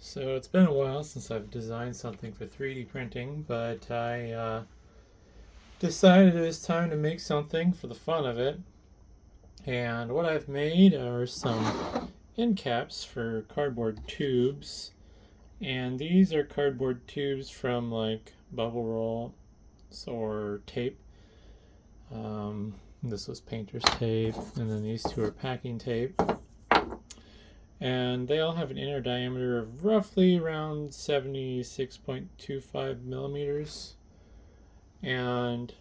So it's been a while since I've designed something for 3D printing, but I decided it was time to make something for the fun of it. And what I've made are some end caps for cardboard tubes. And these are cardboard tubes from like bubble roll or tape. This was painter's tape, and then these two are packing tape. And they all have an inner diameter of roughly around 76.25 millimeters. And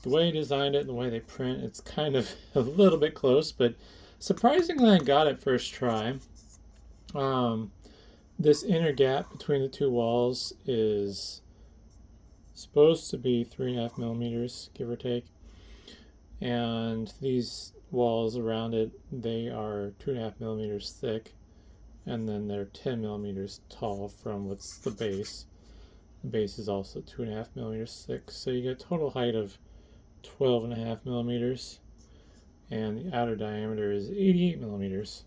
the way I designed it and the way they print, it's kind of a little bit close, but surprisingly I got it first try. This inner gap between the two walls is supposed to be 3.5 millimeters, give or take. And these walls around it, they are 2.5 millimeters thick, and then they're 10 millimeters tall from what's the base. The base is also 2.5 millimeters thick, so you get a total height of 12.5 millimeters, and the outer diameter is 88 millimeters.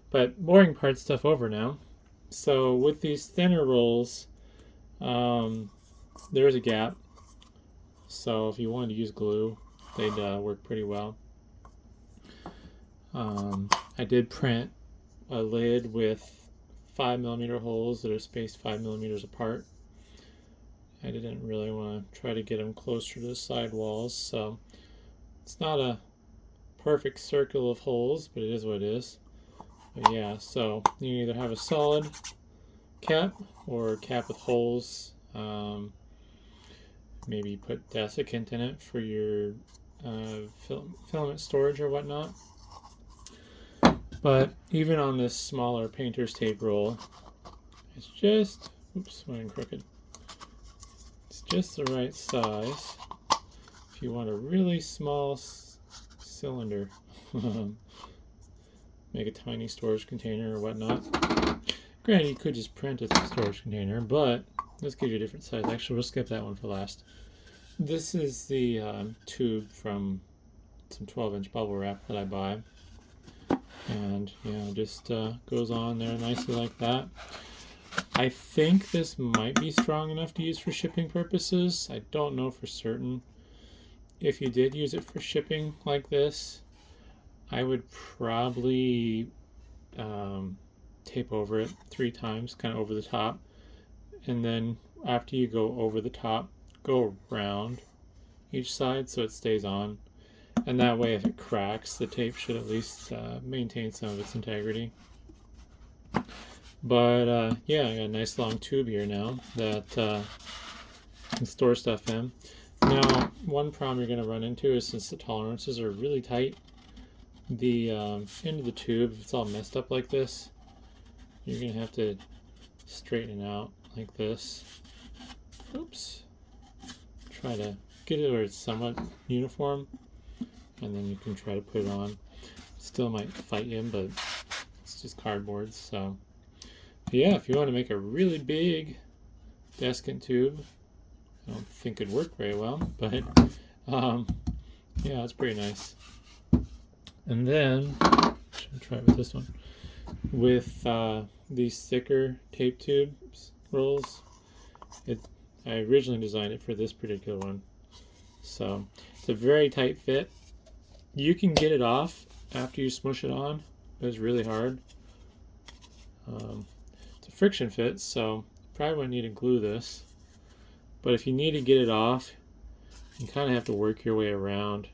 But boring part stuff over now. So with these thinner rolls, there's a gap, so if you wanted to use glue, they'd work pretty well. I did print a lid with 5 millimeter holes that are spaced 5 millimeters apart. I didn't really want to try to get them closer to the side walls, so it's not a perfect circle of holes, but it is what it is. But yeah, so you either have a solid cap or a cap with holes. Maybe put desiccant in it for your filament storage or whatnot. But even on this smaller painter's tape roll, it's just, oops, went crooked. It's just the right size if you want a really small cylinder. Make a tiny storage container or whatnot. Granted, you could just print a storage container, but let's give you a different size. Actually, we'll skip that one for last. This is the tube from some 12-inch bubble wrap that I buy. And yeah, just goes on there nicely like that. I think this might be strong enough to use for shipping purposes. I don't know for certain. If you did use it for shipping like this, I would probably tape over it 3 times, kind of over the top. And then after you go over the top, go around each side so it stays on. And that way, if it cracks, the tape should at least maintain some of its integrity. But yeah, I got a nice long tube here now that I can store stuff in. Now, one problem you're going to run into is since the tolerances are really tight, the end of the tube, if it's all messed up like this, you're going to have to straighten it out like this. Oops. Try to get it where it's somewhat uniform, and then you can try to put it on. Still might fight you, but it's just cardboard. So yeah, if you want to make a really big desiccant tube, I don't think it'd work very well, but yeah, it's pretty nice. And then should try it with this one. With these thicker tape tubes rolls, I originally designed it for this particular one, so it's a very tight fit. You can get it off after you smush it on, but it's really hard. It's a friction fit, so you probably wouldn't need to glue this. But if you need to get it off, you kind of have to work your way around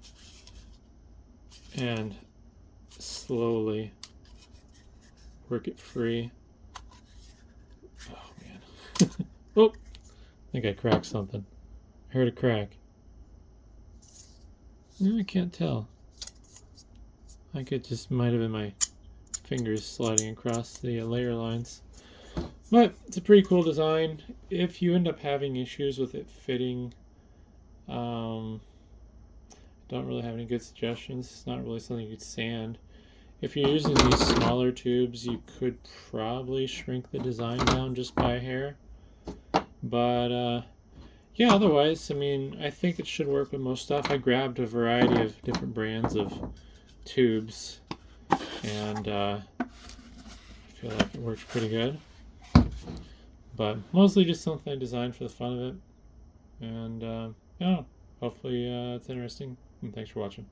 and slowly work it free. Oh man. Oh, I think I cracked something. I heard a crack. No, I can't tell. I think it just might have been my fingers sliding across the layer lines. But it's a pretty cool design. If you end up having issues with it fitting, don't really have any good suggestions. It's not really something you could sand. If you're using these smaller tubes, you could probably shrink the design down just by a hair. But yeah, otherwise, I mean, I think it should work with most stuff. I grabbed a variety of different brands of tubes, and I feel like it works pretty good. But mostly just something I designed for the fun of it. And yeah, hopefully it's interesting. And thanks for watching.